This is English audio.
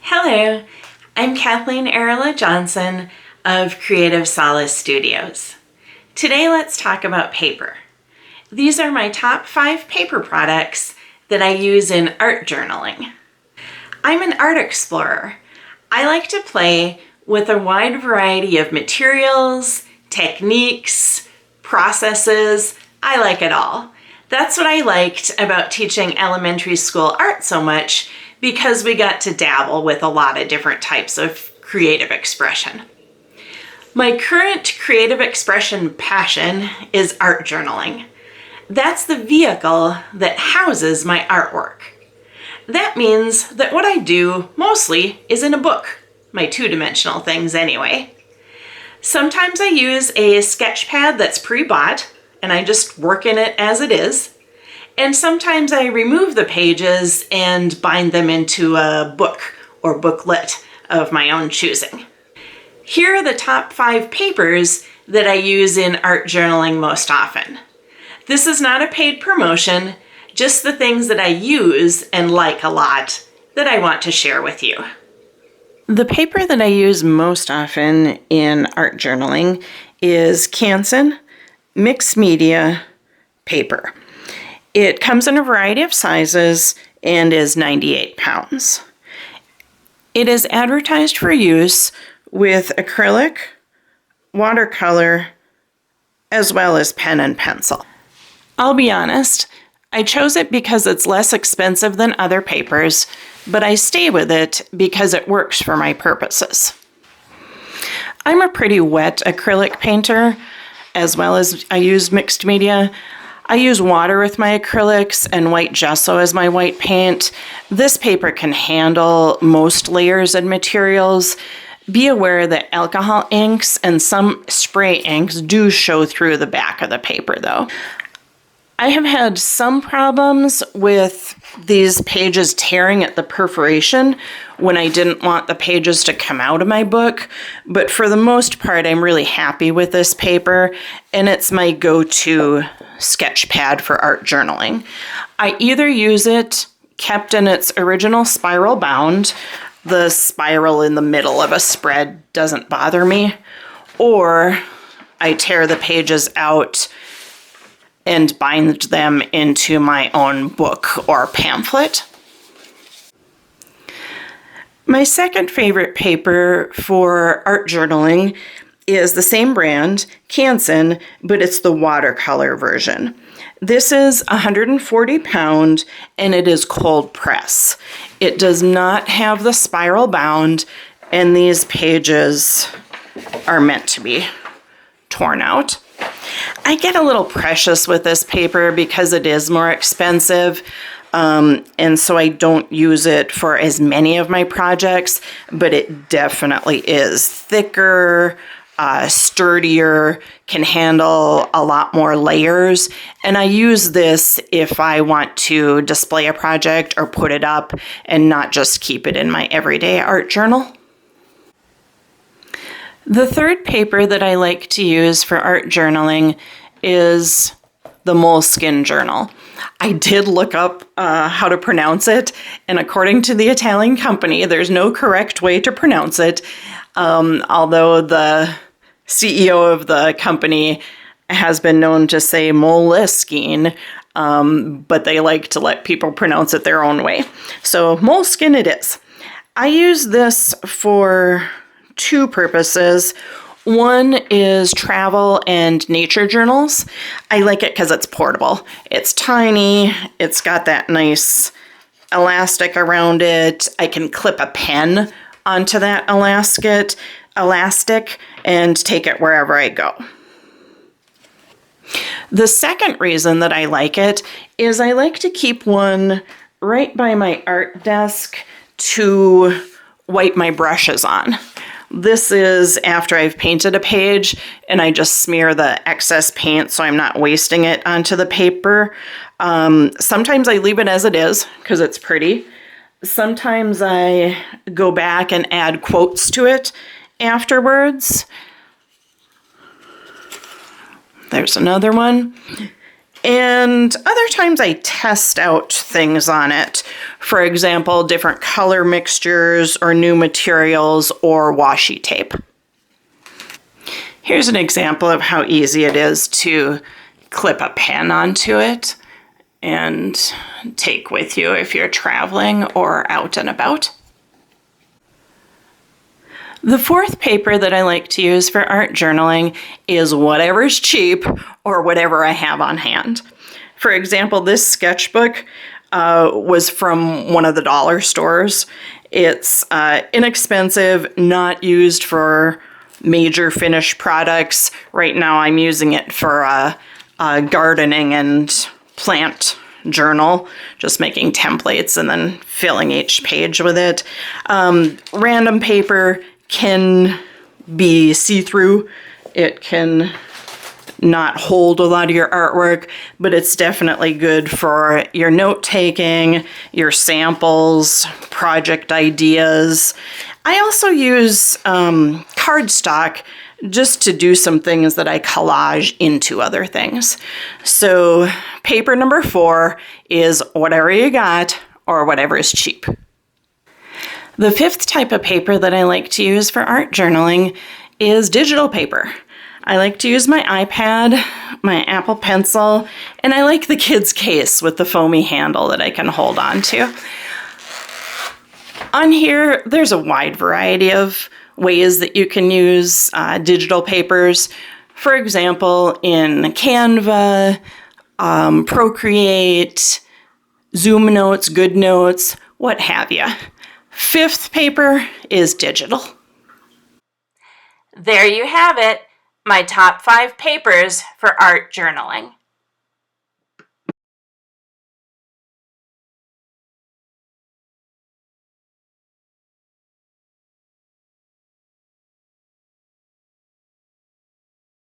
Hello, I'm Kathleen Arola-Johnson of Creative Solace Studios. Today let's talk about paper. These are my top 5 paper products that I use in art journaling. I'm an art explorer. I like to play with a wide variety of materials, techniques, processes. I like it all. That's what I liked about teaching elementary school art so much, because we got to dabble with a lot of different types of creative expression. My current creative expression passion is art journaling. That's the vehicle that houses my artwork. That means that what I do mostly is in a book, my two-dimensional things anyway. Sometimes I use a sketch pad that's pre-bought and I just work in it as it is. And sometimes I remove the pages and bind them into a book or booklet of my own choosing. Here are the top 5 papers that I use in art journaling most often. This is not a paid promotion, just the things that I use and like a lot that I want to share with you. The paper that I use most often in art journaling is Canson mixed media paper. It comes in a variety of sizes and is 98 pounds. It is advertised for use with acrylic, watercolor, as well as pen and pencil. I'll be honest, I chose it because it's less expensive than other papers, but I stay with it because it works for my purposes. I'm a pretty wet acrylic painter, as well as I use mixed media. I use water with my acrylics and white gesso as my white paint. This paper can handle most layers and materials. Be aware that alcohol inks and some spray inks do show through the back of the paper though. I have had some problems with these pages tearing at the perforation when I didn't want the pages to come out of my book, but for the most part I'm really happy with this paper, and it's my go-to sketch pad for art journaling. I either use it kept in its original spiral bound, the spiral in the middle of a spread doesn't bother me, or I tear the pages out and bind them into my own book or pamphlet. My second favorite paper for art journaling is the same brand, Canson, but it's the watercolor version. This is 140 pound and it is cold press. It does not have the spiral bound, and these pages are meant to be torn out. I get a little precious with this paper because it is more expensive, and so I don't use it for as many of my projects, but it definitely is thicker, sturdier, can handle a lot more layers, and I use this if I want to display a project or put it up and not just keep it in my everyday art journal. The third paper that I like to use for art journaling is the Moleskine journal. I did look up how to pronounce it, and according to the Italian company, there's no correct way to pronounce it, although the CEO of the company has been known to say Moleskine, but they like to let people pronounce it their own way. So Moleskine it is. I use this for 2 purposes. One is travel and nature journals. I like it because it's portable. It's tiny. It's got that nice elastic around it. I can clip a pen onto that elastic and take it wherever I go. The second reason that I like it is I like to keep one right by my art desk to wipe my brushes on. This is after I've painted a page and I just smear the excess paint so I'm not wasting it onto the paper. Sometimes I leave it as it is because it's pretty. Sometimes I go back and add quotes to it afterwards. There's another one. And other times I test out things on it. For example, different color mixtures or new materials or washi tape. Here's an example of how easy it is to clip a pen onto it and take with you if you're traveling or out and about. The fourth paper that I like to use for art journaling is whatever's cheap or whatever I have on hand. For example, this sketchbook was from one of the dollar stores. It's inexpensive, not used for major finished products. Right now I'm using it for a gardening and plant journal, just making templates and then filling each page with it. Random paper can be see-through. It can not hold a lot of your artwork, but it's definitely good for your note-taking, your samples, project ideas. I also use cardstock just to do some things that I collage into other things. So paper number 4 is whatever you got or whatever is cheap. The fifth type of paper that I like to use for art journaling is digital paper. I like to use my iPad, my Apple Pencil, and I like the kids' case with the foamy handle that I can hold on to. On here, there's a wide variety of ways that you can use digital papers. For example, in Canva, Procreate, Zoom Notes, GoodNotes, what have you. Fifth paper is digital. There you have it, my top 5 papers for art journaling.